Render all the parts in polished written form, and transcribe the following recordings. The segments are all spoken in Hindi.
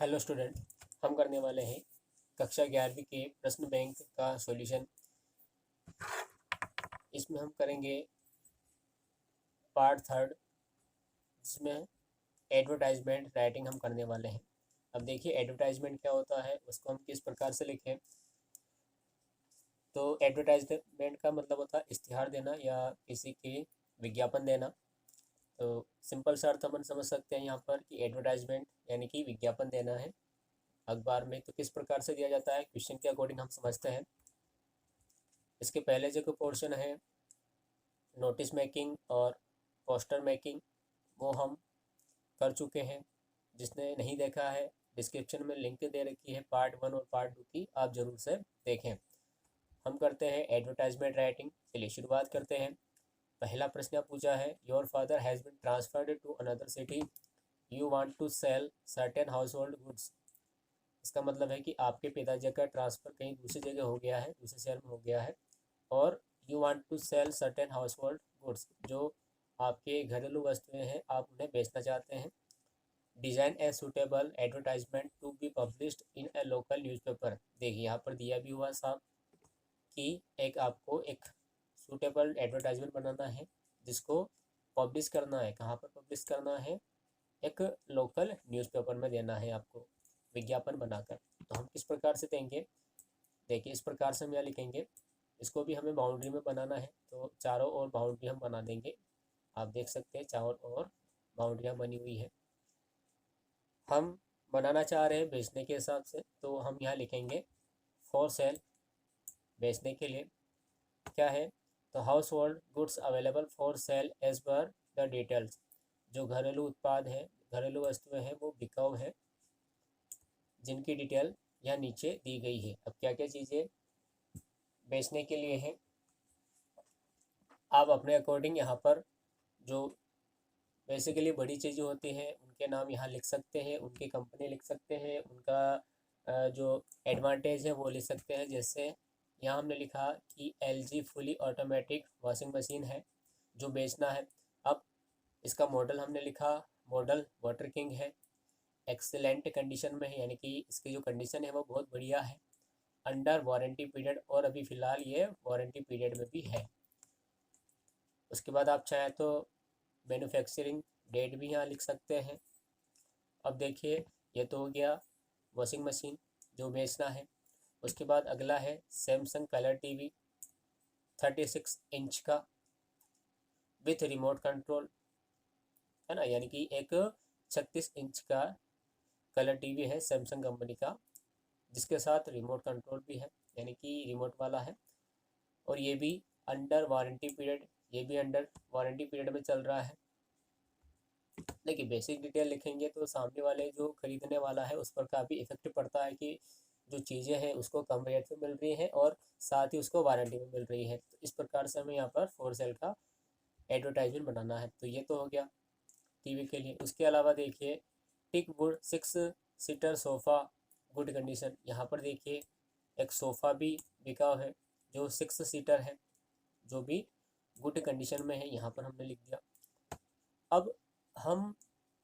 हेलो स्टूडेंट, हम करने वाले हैं कक्षा 11वीं के प्रश्न बैंक का सॉल्यूशन। इसमें हम करेंगे पार्ट थर्ड, जिसमें एडवर्टाइजमेंट राइटिंग हम करने वाले हैं। अब देखिए एडवर्टाइजमेंट क्या होता है, उसको हम किस प्रकार से लिखें। तो एडवर्टाइजमेंट का मतलब होता है इश्तिहार देना या किसी के विज्ञापन देना। तो सिंपल सा अर्थ हम समझ सकते हैं यहाँ पर कि एडवर्टाइजमेंट यानी कि विज्ञापन देना है अखबार में। तो किस प्रकार से दिया जाता है, क्वेश्चन के अकॉर्डिंग हम समझते हैं। इसके पहले जो पोर्शन है नोटिस मेकिंग और पोस्टर मेकिंग, वो हम कर चुके हैं। जिसने नहीं देखा है, डिस्क्रिप्शन में लिंक दे रखी है पार्ट 1 और पार्ट 2 की, आप ज़रूर से देखें। हम करते हैं एडवर्टाइजमेंट राइटिंग। चलिए शुरुआत करते हैं। पहला प्रश्न पूछा है, your father has been transferred to another city, you want to sell certain household goods. इसका मतलब है कि आपके पिताजी का ट्रांसफ़र कहीं दूसरी जगह हो गया है, दूसरे शहर में हो गया है, और you want to sell certain household goods, जो आपके घरेलू वस्तुएं हैं, आप उन्हें बेचना चाहते हैं। Design a suitable advertisement to be published in a local newspaper. देखिए यहाँ पर दिया भी हुआ साहब कि आपको एक सूटेबल एडवर्टाइजमेंट बनाना है जिसको पब्लिश करना है। कहाँ पर पब्लिश करना है? एक लोकल न्यूज़पेपर में देना है आपको विज्ञापन बनाकर। तो हम किस प्रकार से देंगे, देखिए इस प्रकार से हम यहाँ लिखेंगे। इसको भी हमें बाउंड्री में बनाना है, तो चारों ओर बाउंड्री हम बना देंगे। आप देख सकते हैं चारों ओर बाउंड्रियाँ बनी हुई है। हम बनाना चाह रहे हैं बेचने के हिसाब से, तो हम यहाँ लिखेंगे फॉर सेल, बेचने के लिए। क्या है? तो household goods available for sale as per the details. जो घरेलू उत्पाद है, घरेलू वस्तुएं हैं, वो बिकाऊ है, जिनकी डिटेल यहाँ नीचे दी गई है। अब क्या क्या चीज़ें बेचने के लिए हैं, आप अपने अकॉर्डिंग यहाँ पर जो बेसिकली बड़ी चीज़ें होती हैं उनके नाम यहाँ लिख सकते हैं, उनकी कंपनी लिख सकते हैं, उनका जो एडवांटेज है वो लिख सकते हैं। जैसे यहाँ हमने लिखा कि LG fully automatic washing machine है जो बेचना है। अब इसका मॉडल हमने लिखा, मॉडल वाटर किंग है, एक्सेलेंट कंडीशन में है, यानी कि इसकी जो कंडीशन है वो बहुत बढ़िया है, अंडर वारंटी पीरियड, और अभी फ़िलहाल ये वारंटी पीरियड में भी है। उसके बाद आप चाहें तो मैन्युफैक्चरिंग डेट भी यहाँ लिख सकते हैं। अब देखिए ये तो हो गया वॉशिंग मशीन जो बेचना है। उसके बाद अगला है सैमसंग कलर टीवी 36 इंच का विथ रिमोट कंट्रोल, है ना, यानी कि एक 36 इंच का कलर टीवी है सैमसंग कंपनी का, जिसके साथ रिमोट कंट्रोल भी है, यानी कि रिमोट वाला है। और ये भी अंडर वारंटी पीरियड, ये भी अंडर वारंटी पीरियड में चल रहा है। देखिए बेसिक डिटेल लिखेंगे तो सामने वाले जो खरीदने वाला है उस पर काफ़ी इफेक्ट पड़ता है कि जो चीज़ें हैं उसको कम रेट में मिल रही हैं और साथ ही उसको वारंटी में मिल रही है। तो इस प्रकार से हमें यहाँ पर फॉर सेल का एडवर्टाइजमेंट बनाना है। तो ये तो हो गया टीवी के लिए। उसके अलावा देखिए teak wood 6 seater sofa good condition. यहाँ पर देखिए एक सोफ़ा भी बिका है जो 6 सीटर है, जो भी गुड कंडीशन में है, यहाँ पर हमने लिख दिया। अब हम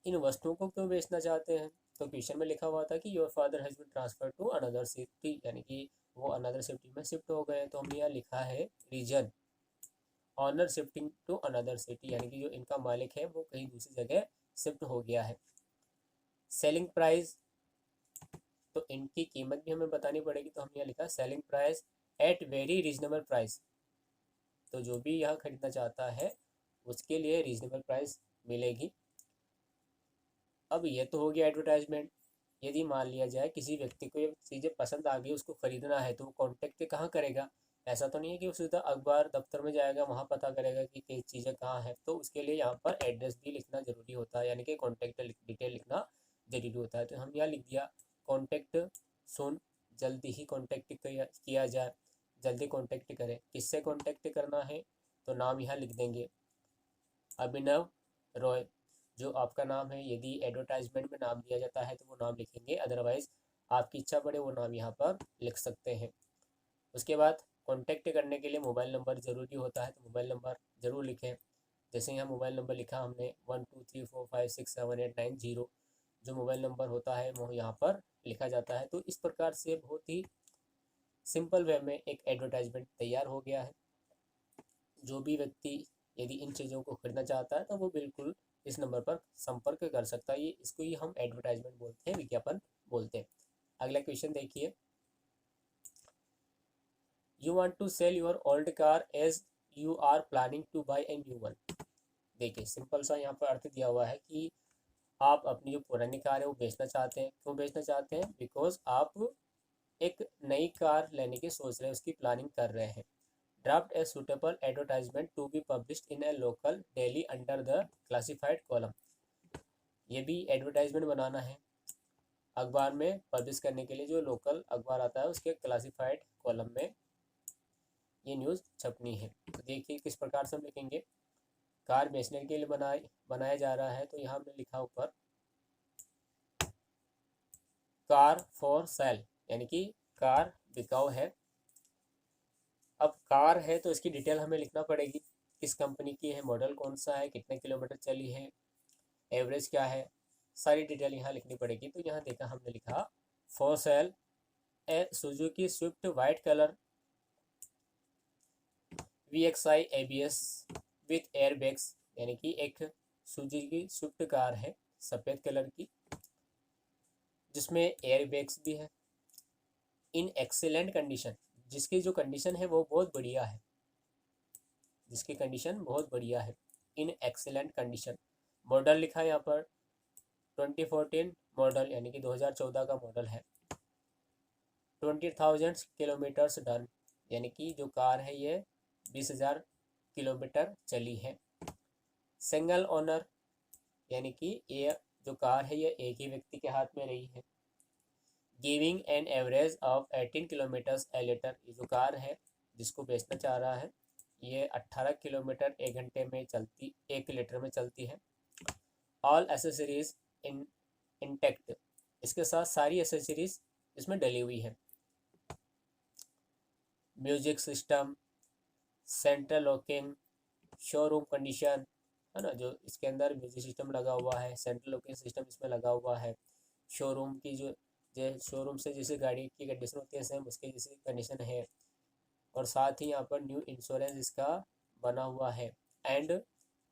इन वस्तुओं को क्यों बेचना चाहते हैं? तो क्वेश्चन में लिखा हुआ था कि your father has been transfer to another city, यानी कि वो अनदर सिटी में शिफ्ट हो गए। तो हमने यहाँ लिखा है reason, owner shifting to another city, यानी कि जो इनका मालिक है वो कहीं दूसरी जगह शिफ्ट हो गया है। सेलिंग प्राइस, तो इनकी कीमत भी हमें बतानी पड़ेगी, तो हमने यहाँ लिखा selling price at very reasonable price. तो जो भी यहाँ खरीदना चाहता है उसके लिए रीजनेबल प्राइस मिलेगी। अब ये तो हो गया एडवर्टाइजमेंट। यदि मान लिया जाए किसी व्यक्ति को ये चीज़ें पसंद आ गई, उसको ख़रीदना है, तो वो कॉन्टैक्ट कहाँ करेगा? ऐसा तो नहीं है कि वो सीधा अखबार दफ्तर में जाएगा, वहाँ पता करेगा कि ये चीज़ें कहाँ हैं। तो उसके लिए यहाँ पर एड्रेस भी लिखना ज़रूरी होता है, यानी कि कॉन्टैक्ट डिटेल लिखना ज़रूरी होता है। तो हम यहाँ लिख दिया कॉन्टैक्ट सुन, जल्दी ही कॉन्टैक्ट किया जाए, जल्दी कॉन्टैक्ट करें। किससे कॉन्टैक्ट करना है? तो नाम यहाँ लिख देंगे अभिनव रॉय, जो आपका नाम है। यदि एडवर्टाइजमेंट में नाम दिया जाता है तो वो नाम लिखेंगे, अदरवाइज़ आपकी इच्छा पड़े वो नाम यहाँ पर लिख सकते हैं। उसके बाद कॉन्टैक्ट करने के लिए मोबाइल नंबर ज़रूरी होता है, तो मोबाइल नंबर ज़रूर लिखें। जैसे यहाँ मोबाइल नंबर लिखा हमने 1234567890, जो मोबाइल नंबर होता है वो यहाँ पर लिखा जाता है। तो इस प्रकार से बहुत ही सिंपल वे में एक एडवर्टाइजमेंट तैयार हो गया है। जो भी व्यक्ति यदि इन चीज़ों को खरीदना चाहता है तो वो बिल्कुल इस नंबर पर संपर्क कर सकता है। ये इसको ही हम एडवर्टाइजमेंट बोलते हैं, विज्ञापन बोलते हैं। अगला क्वेश्चन देखिए, you want to sell your old car as you are planning to buy a new one. देखिए सिंपल सा यहाँ पर अर्थ दिया हुआ है कि आप अपनी जो पुरानी कार है वो बेचना चाहते हैं। क्यों बेचना चाहते हैं? बिकॉज आप एक नई कार लेने की सोच रहे हैं, उसकी प्लानिंग कर रहे हैं। Draft a suitable advertisement to be published in a local daily under the classified column. ये भी एडवर्टाइजमेंट बनाना है अखबार में पब्लिश करने के लिए, जो लोकल अखबार आता है उसके क्लासिफाइड कॉलम में ये न्यूज़ छपनी है। तो देखिए किस प्रकार से हम लिखेंगे। कार बेचने के लिए बनाया जा रहा है, तो यहाँ हमने लिखा ऊपर कार फॉर सेल, यानी कि कार बिकाऊ है। अब कार है तो इसकी डिटेल हमें लिखना पड़ेगी, किस कंपनी की है, मॉडल कौन सा है, कितने किलोमीटर चली है, एवरेज क्या है, सारी डिटेल यहाँ लिखनी पड़ेगी। तो यहाँ देखा हमने लिखा for sale A Suzuki Swift white colour VXI ABS with air bags, यानी कि एक सुजुकी स्विफ्ट कार है सफ़ेद कलर की जिसमें एयर बैग्स भी है। इन एक्सीलेंट कंडीशन, जिसकी जो कंडीशन है वो बहुत बढ़िया है, जिसकी कंडीशन बहुत बढ़िया है। इन एक्सीलेंट कंडीशन। मॉडल लिखा है यहाँ पर 2014 मॉडल, यानी कि 2014 का मॉडल है। 20,000 किलोमीटर्स डन, यानी कि जो कार है ये 20,000 किलोमीटर चली है। सिंगल ओनर, यानी कि ये जो कार है ये एक ही व्यक्ति के हाथ में रही है। Giving an average of 18 kilometres A litre, ये जो कार है जिसको बेचना चाह रहा है ये 18 किलोमीटर 1 घंटे में चलती, 1 लीटर में चलती है। ऑल एसेसरीज इन इंटेक्ट, इसके साथ सारी एसेसरीज इसमें डली हुई है। Music system, central locking, showroom condition, है ना, जो इसके अंदर म्यूजिक सिस्टम लगा हुआ है, सेंट्रल लॉकिंग सिस्टम इसमें लगा हुआ है। शोरूम की जो शोरूम से जैसे गाड़ी की कंडीशन होती है सेम उसकी जैसी कंडीशन है। और साथ ही यहाँ पर न्यू इंश्योरेंस इसका बना हुआ है। एंड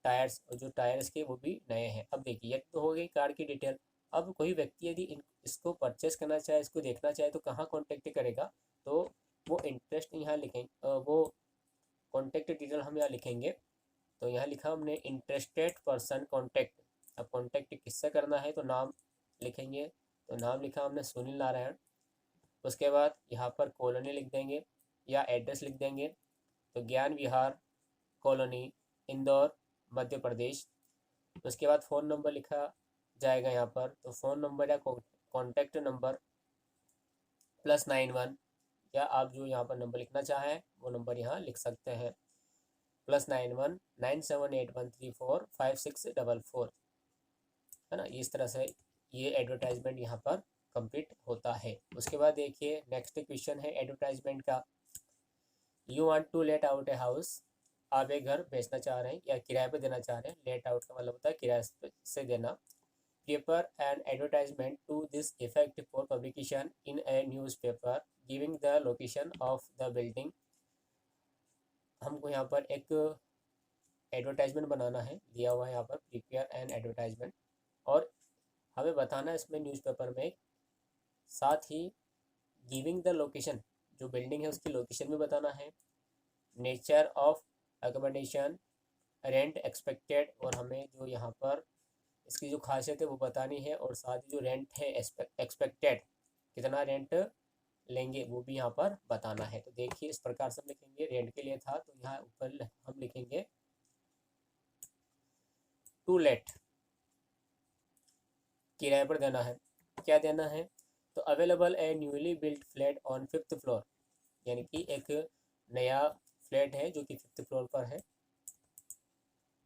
टायर्स, और जो टायर्स के वो भी नए हैं। अब देखिए ये तो हो गई कार की डिटेल। अब कोई व्यक्ति यदि इसको परचेस करना चाहे, इसको देखना चाहे तो कहाँ कॉन्टेक्ट करेगा? तो वो इंटरेस्ट यहाँ लिखेंगे, वो कॉन्टेक्ट डिटेल हम यहाँ लिखेंगे। तो यहाँ लिखा हमने इंटरेस्टेड पर्सन कॉन्टेक्ट। अब कॉन्टेक्ट किससे करना है तो नाम लिखेंगे। तो नाम लिखा हमने सुनील नारायण। उसके बाद यहाँ पर कॉलोनी लिख देंगे या एड्रेस लिख देंगे। तो ज्ञान विहार कॉलोनी, इंदौर, मध्य प्रदेश। उसके बाद फ़ोन नंबर लिखा जाएगा यहाँ पर। तो फ़ोन नंबर या कॉन्टैक्ट नंबर +91, या आप जो यहाँ पर नंबर लिखना चाहें वो नंबर यहाँ लिख सकते हैं, +91 9781345644, है ना। इस तरह से ये एडवर्टाइजमेंट यहाँ पर कंप्लीट होता है। उसके बाद देखिए नेक्स्ट क्वेश्चन है एडवर्टाइजमेंट का। You want to let out a house, आप एक घर बेचना चाह रहे हैं या किराए पे देना चाह रहे हैं। लेट आउट का मतलब होता है किराए से देना। Prepare an advertisement to this effect for publication in a newspaper giving the location of the building. हमको यहाँ पर एक एडवर्टाइजमेंट बनाना है, दिया हुआ है यहाँ पर प्रिपेयर एंड एडवर्टाइजमेंट, और हमें बताना है इसमें न्यूज़पेपर में, साथ ही गिविंग द लोकेशन, जो बिल्डिंग है उसकी लोकेशन भी बताना है, nature of accommodation, rent expected, और हमें जो यहाँ पर इसकी जो खासियत है वो बतानी है, और साथ ही जो रेंट है एक्सपेक्टेड कितना रेंट लेंगे वो भी यहाँ पर बताना है। तो देखिए इस प्रकार से हम लिखेंगे। रेंट के लिए था तो यहाँ ऊपर हम लिखेंगे टू लेट, किराए पर देना है। क्या देना है? तो available A newly built flat on 5th floor, यानी कि एक नया फ्लैट है जो कि 5th फ्लोर पर है।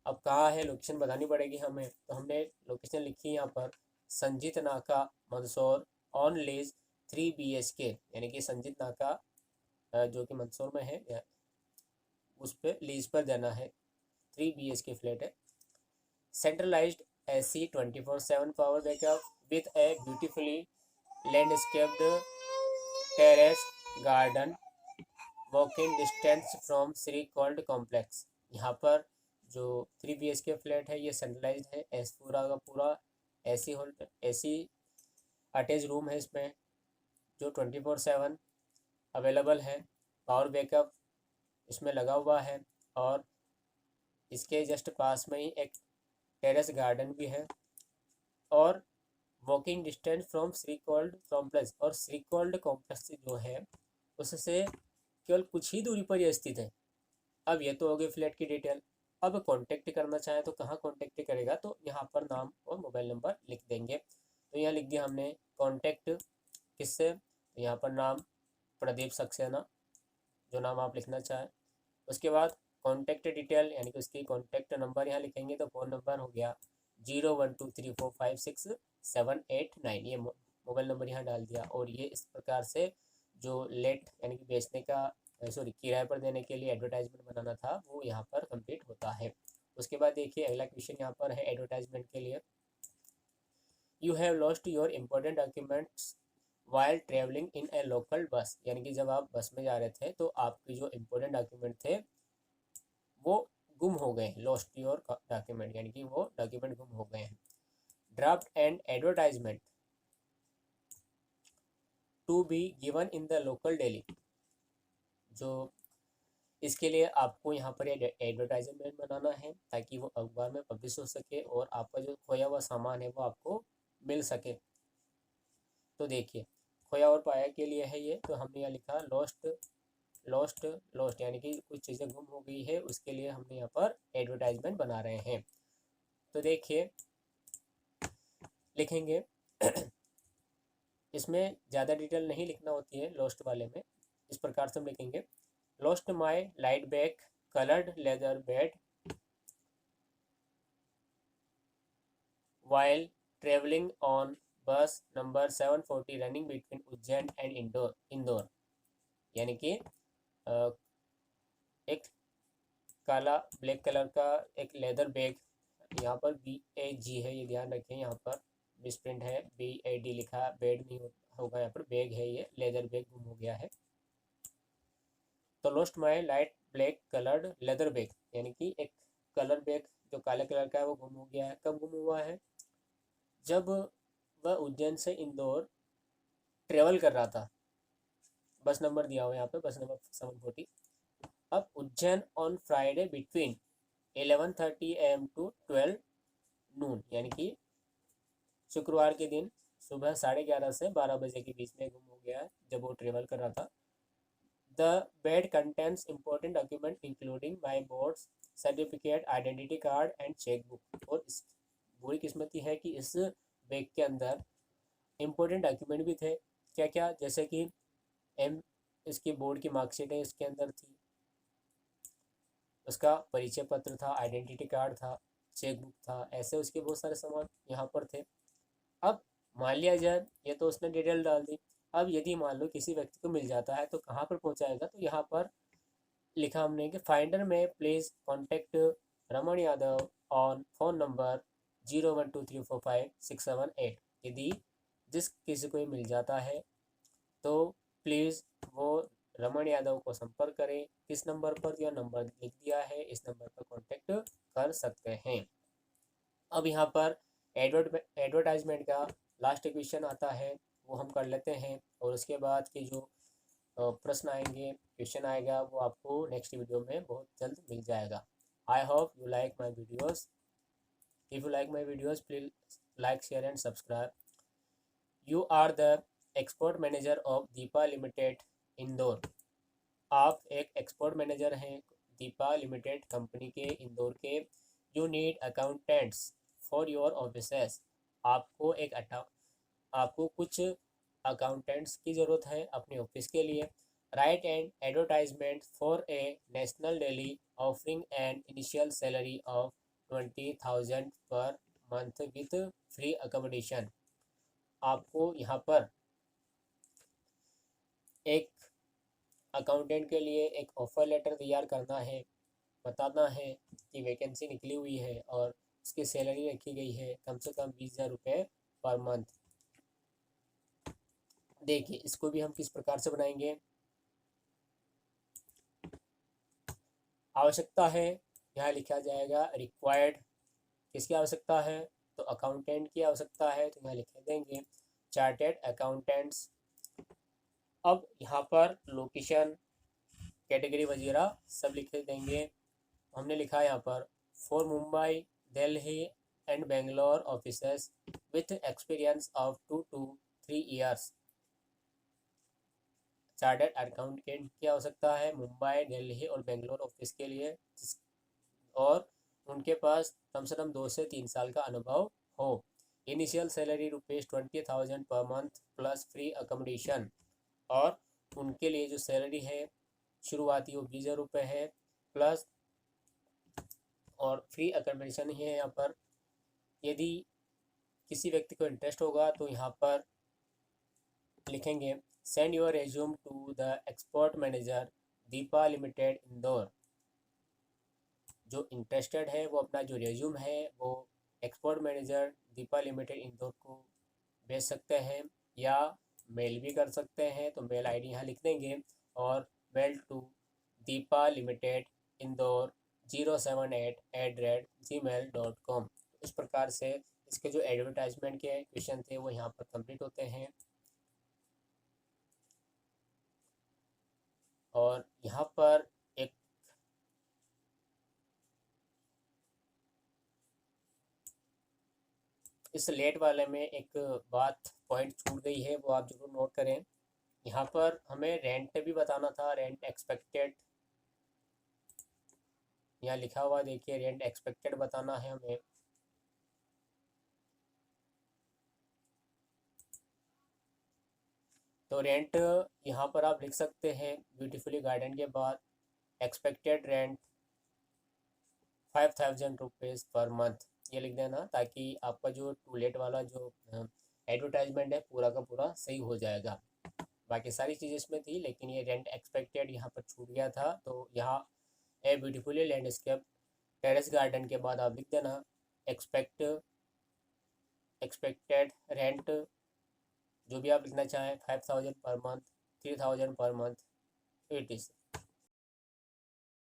अब कहाँ है लोकेशन बतानी पड़ेगी हमें। तो हमने लोकेशन लिखी यहाँ पर संजीत नाका मंदसौर, ऑन लीज 3 BHK, यानी कि संजीत नाका जो कि मंदसौर में है उस पर लीज पर देना है। 3 BHK फ्लैट है। Centralised AC 24/7 power backup with a beautifully landscaped terrace garden walking distance from Shri called complex. यहाँ पर जो 3 BHK फ्लैट है ये सेंट्रलाइज है, एस पूरा का पूरा AC whole AC attach room है इसमें, जो 24/7 अवेलेबल है। पावर बैकअप इसमें लगा हुआ है और इसके जस्ट पास में ही एक टेरेस गार्डन भी है और walking distance from Shri called complex, और श्री कॉल्ड कॉम्प्लेक्स जो है उससे केवल कुछ ही दूरी पर यह स्थित है। अब ये तो हो गई फ्लैट की डिटेल। अब कांटेक्ट करना चाहे तो कहाँ कांटेक्ट करेगा, तो यहाँ पर नाम और मोबाइल नंबर लिख देंगे। तो यहाँ लिख दिया हमने कांटेक्ट किससे, तो यहाँ पर नाम प्रदीप सक्सेना, जो नाम आप लिखना चाहें। उसके बाद कांटेक्ट डिटेल यानी कि उसकी कांटेक्ट नंबर यहाँ लिखेंगे, तो फ़ोन नंबर हो गया 0123456789, ये मोबाइल नंबर यहाँ डाल दिया। और ये इस प्रकार से जो लेट यानी कि बेचने का सॉरी किराए पर देने के लिए एडवर्टाइजमेंट बनाना था वो यहाँ पर कंप्लीट होता है। उसके बाद देखिए अगला क्वेश्चन यहाँ पर है एडवर्टाइजमेंट के लिए। You have lost your important documents while travelling in a local bus, यानी कि जब आप बस में जा रहे थे तो आपके जो इम्पोर्टेंट डॉक्यूमेंट थे वो गुम हो गए, लॉस्ट योर डॉक्यूमेंट यानी कि वो डॉक्यूमेंट गुम हो गए हैं। Draft an advertisement to be given in the local daily, जो इसके लिए आपको यहाँ पर एडवर्टाइजमेंट बनाना है ताकि वो अखबार में पब्लिश हो सके और आपका जो खोया हुआ सामान है वो आपको मिल सके। तो देखिए खोया और पाया के लिए है ये, तो हमने यहाँ लिखा लॉस्ट लॉस्ट लॉस्ट यानी कि कुछ चीज़ें गुम हो गई है, उसके लिए हमने यहाँ पर एडवर्टाइजमेंट बना रहे हैं। तो देखिए लिखेंगे इसमें ज़्यादा डिटेल नहीं लिखना होती है लॉस्ट वाले में, इस प्रकार से हम लिखेंगे lost my light bag coloured leather bed while travelling on bus number 740 running between Ujjain and Indore, यानी कि एक काला ब्लैक कलर का एक लेदर बैग, यहाँ पर BAG है ये ध्यान रखें, यहाँ पर मिसप्रिंट है, BAD लिखा, बेड नहीं होगा यहाँ पर, बैग है ये, लेदर बैग गुम हो गया है। तो lost my light black coloured leather bag यानी कि एक कलर बैग जो काले कलर का है वो गुम हो गया है। कब गुम हुआ है, जब वह उज्जैन से इंदौर ट्रेवल कर रहा था। बस नंबर दिया हुआ है यहाँ पे, बस नंबर 740। अब Ujjain on Friday between 11:30 AM to 12 noon, यानी कि शुक्रवार के दिन सुबह 11:30 से 12 बजे के बीच में गुम हो गया है जब वो ट्रेवल कर रहा था। The bed contents important document including my boards certificate identity card and cheque book. और इस बुरी किस्मती है कि इस बैग के अंदर इम्पोर्टेंट डॉक्यूमेंट भी थे। क्या क्या, जैसे कि इसकी बोर्ड की मार्कशीट है इसके अंदर थी, उसका परिचय पत्र था, आइडेंटिटी कार्ड था, चेक बुक था, ऐसे उसके बहुत सारे सामान यहाँ पर थे। अब मान लिया जाए ये तो उसने डिटेल डाल दी, अब यदि मान लो किसी व्यक्ति को मिल जाता है तो कहाँ पर पहुँचाएगा, तो यहाँ पर लिखा हमने कि फाइंडर में please contact Raman Yadav on phone number 01234567 8। यदि जिस किसी को मिल जाता है तो प्लीज़ वो रमन यादव को संपर्क करें। किस नंबर पर, यह नंबर लिख दिया है, इस नंबर पर कॉन्टेक्ट कर सकते हैं। अब यहाँ पर एडवर्टाइजमेंट का लास्ट क्वेश्चन आता है, वो हम कर लेते हैं और उसके बाद के जो प्रश्न आएंगे, क्वेश्चन आएगा, वो आपको नेक्स्ट वीडियो में बहुत जल्द मिल जाएगा। I hope you like my videos. If you like my videos please like share and subscribe. You are the export manager of Deepa Limited Indore. आप एक एक्सपोर्ट मैनेजर हैं दीपा लिमिटेड कंपनी के इंदौर के। You need accountants for your offices. आपको कुछ अकाउंटेंट्स की ज़रूरत है अपने ऑफिस के लिए। Right and advertisement for a national daily offering an initial salary of 20,000 per month with free accommodation. आपको यहाँ पर एक अकाउंटेंट के लिए एक ऑफ़र लेटर तैयार करना है, बताना है कि वैकेंसी निकली हुई है और उसकी सैलरी रखी गई है कम से कम 20,000 रुपये पर मंथ। देखिए इसको भी हम किस प्रकार से बनाएंगे। आवश्यकता है, यहाँ लिखा जाएगा रिक्वायर्ड। किसकी आवश्यकता है, तो अकाउंटेंट की आवश्यकता है, तो यहाँ लिख देंगे चार्टेड अकाउंटेंट्स। अब यहाँ पर लोकेशन, कैटेगरी वगैरह सब लिख देंगे। हमने लिखा है यहाँ पर for Mumbai, Delhi and Bangalore offices with experience of 2 to 3 years. Chartered accountant की आवश्यकता है मुंबई, दिल्ली और बेंगलोर ऑफिस के लिए, और उनके पास कम से कम 2 से 3 साल का अनुभव हो। Initial salary ₹20,000 per month plus free accommodation, और उनके लिए जो सैलरी है शुरुआती वो 20,000 रुपये है, प्लस और फ्री अकोमोडेशन ही है यहाँ पर। यदि किसी व्यक्ति को इंटरेस्ट होगा तो यहाँ पर लिखेंगे send your resume to the export manager Deepa Limited Indore. जो इंटरेस्टेड है वो अपना जो रेज्यूम है वो export manager Deepa Limited Indore को भेज सकते हैं, या मेल भी कर सकते हैं। तो मेल आईडी यहाँ लिख देंगे, और mail to Deepa Limited Indore 078@gmail.com। इस प्रकार से इसके जो एडवर्टाइजमेंट के क्वेश्चन थे वो यहाँ पर कंप्लीट होते हैं। और यहाँ पर एक इस लेट वाले में एक बात पॉइंट छूट गई है, वो आप जरूर नोट करें। यहाँ पर हमें रेंट भी बताना था, रेंट एक्सपेक्टेड यहाँ लिखा हुआ देखिए, रेंट एक्सपेक्टेड बताना है हमें। तो रेंट यहाँ पर आप लिख सकते हैं ब्यूटीफुली गार्डन के बाद expected rent 5,000 rupees per month, ये लिख देना, ताकि आपका जो टूलेट वाला जो एडवर्टाइजमेंट है पूरा का पूरा सही हो जाएगा। बाकी सारी चीज़ें इसमें थी, लेकिन ये रेंट एक्सपेक्टेड यहाँ पर छूट गया था। तो यहाँ ए ब्यूटीफुली लैंडस्केप टेरेस गार्डन के बाद आप लिख देना एक्सपेक्टेड रेंट, जो भी आप लिखना चाहें, 5,000 per month, 3,000 per month, it is.